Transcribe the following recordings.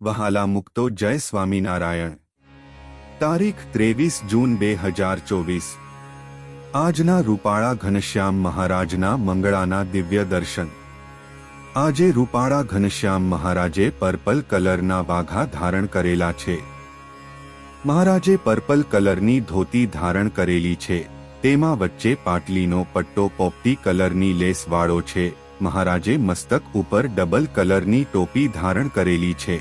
વહાલા મુક્તો જય સ્વામિનારાયણ। તારીખ 23 જૂન 2024। આજના રૂપાળા ઘનશ્યામ મહારાજના મંગળાના દિવ્ય દર્શન। આજે રૂપાળા ઘનશ્યામ મહારાજે પર્પલ કલરના વાઘા ધારણ કરેલા છે। મહારાજે પર્પલ કલરની ધોતી ધારણ કરેલી છે, તેમાં વચ્ચે પાટલીનો પટ્ટો પોપટી કલરની લેસ વાળો છે। મહારાજે મસ્તક ઉપર ડબલ કલરની ટોપી ધારણ કરેલી છે।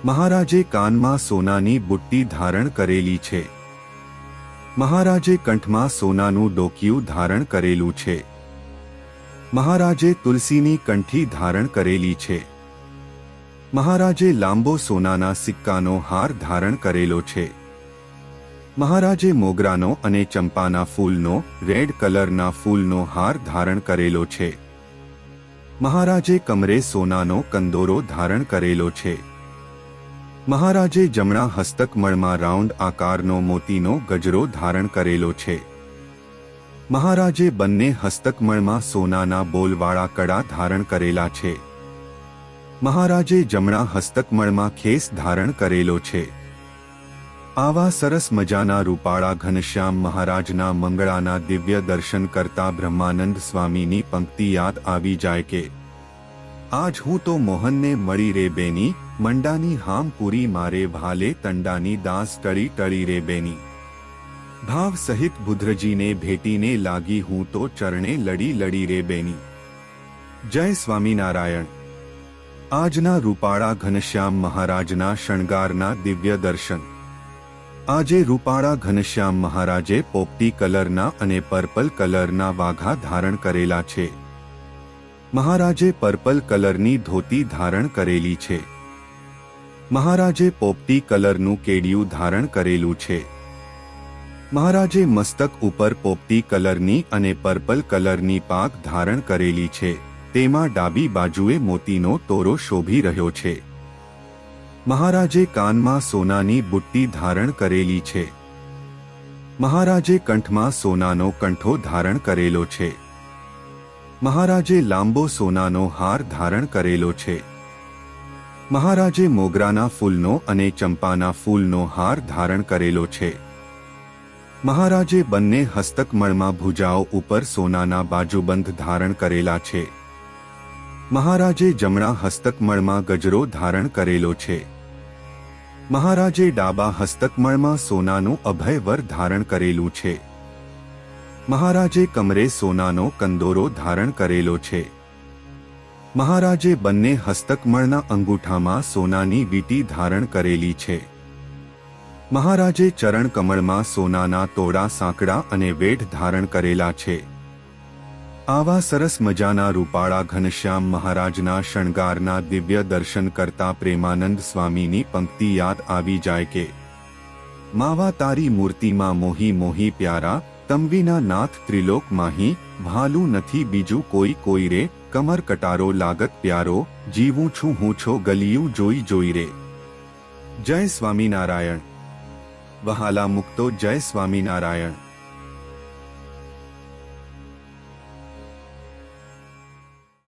મહારાજે કાનમાં સોનાની બુટ્ટી ધારણ કરેલી છે। મહારાજે કંઠમાં સોનાનું ડોકિયું ધારણ કરેલું છે। મહારાજે તુલસીની કંઠી ધારણ કરેલી છે। મહારાજે લાંબો સોનાના સિક્કાનો હાર ધારણ કરેલો છે। મહારાજે મોગરાનો અને ચંપાના ફૂલનો રેડ કલરના ફૂલનો હાર ધારણ કરેલો છે। મહારાજે કમરે સોનાનો કંદોરો ધારણ કરેલો છે। મહારાજે જમણા હસ્તકમળમાં રાઉન્ડ આકારનો મોતીનો ગજરો ધારણ કરેલો છે। મહારાજે બંને હસ્તકમળમાં સોનાના બોલવાળા કડા ધારણ કરેલા છે। મહારાજે જમણા હસ્તકમળમાં ખેસ ધારણ કરેલો છે। આવા સરસ મજાના રૂપાળા ઘનશ્યામ મહારાજના મંગળાના દિવ્ય દર્શન કરતા બ્રહ્માનંદ સ્વામીની પંક્તિ યાદ આવી જાય કે આજ હું તો મોહનને મળી રે બેની, મંડાની હામ પૂરી મારે ભાલે તંડાની દાસ ટળી ટળી રે બેની। ભાવ સહિત બુદ્ધજીને ભેટીને લાગી હું તો ચરણે લડી લડી રે બેની। જય સ્વામિનારાયણ। આજના રૂપાળા ઘનશ્યામ મહારાજના શણગારના દિવ્ય દર્શન। આજે રૂપાળા ઘનશ્યામ મહારાજે પોપટી કલરના અને પર્પલ કલરના વાઘા ધારણ કરેલા છે। મહારાજે પર્પલ કલરની ધોતી ધારણ કરેલી છે। મહારાજે પોપટી કલરનું કેડિયું ધારણ કરેલું છે। મહારાજે મસ્તક ઉપર પોપટી કલરની અને પર્પલ કલરની પાક ધારણ કરેલી છે, તેમાં ડાબી બાજુએ મોતીનો તોરો શોભી રહ્યો છે। મહારાજે કાનમાં સોનાની બુટ્ટી ધારણ કરેલી છે। મહારાજે કંઠમાં સોનાનો કંઠો ધારણ કરેલો છે। મહારાજે લાંબો સોનાનો હાર ધારણ કરેલો છે। મહારાજે મોગરાના ફૂલનો અને ચંપાના ફૂલનો હાર ધારણ કરેલો છે। મહારાજે બંને હસ્તકમળમાં ભુજાઓ ઉપર સોનાના બાજુબંધ ધારણ કરેલા છે। મહારાજે જમણા હસ્તકમળમાં ગજરો ધારણ કરેલો છે। મહારાજે ડાબા હસ્તકમળમાં સોનાનું અભયવર ધારણ કરેલું છે। મહારાજે કમરે સોનાનો કંદોરો ધારણ કરેલો છે। મહારાજે બંને હસ્તકમળના અંગૂઠામાં સોનાની વીંટી ધારણ કરેલી છે। મહારાજે ચરણ કમળમાં સોનાના તોડા સાંકડા અને વેઢ ધારણ કરેલા છે। આવા સરસ મજાના રૂપાળા ઘનશ્યામ મહારાજના શણગારના દિવ્ય દર્શન કરતા પ્રેમાનંદ સ્વામીની પંક્તિ યાદ આવી જાય કે માવા તારી મૂર્તિમાં મોહી મોહી પ્યારા, તમવીના નાથ ત્રિલોક માહી, ભાલું નથી બીજું કોઈ કોઈ રે, કમર કટારો લાગત પ્યારો, જીવું છું હું છો ગલિયું જોઈ જોઈ રે। જય સ્વામિનારાયણ। વહાલા મુક્તો જય સ્વામિનારાયણ।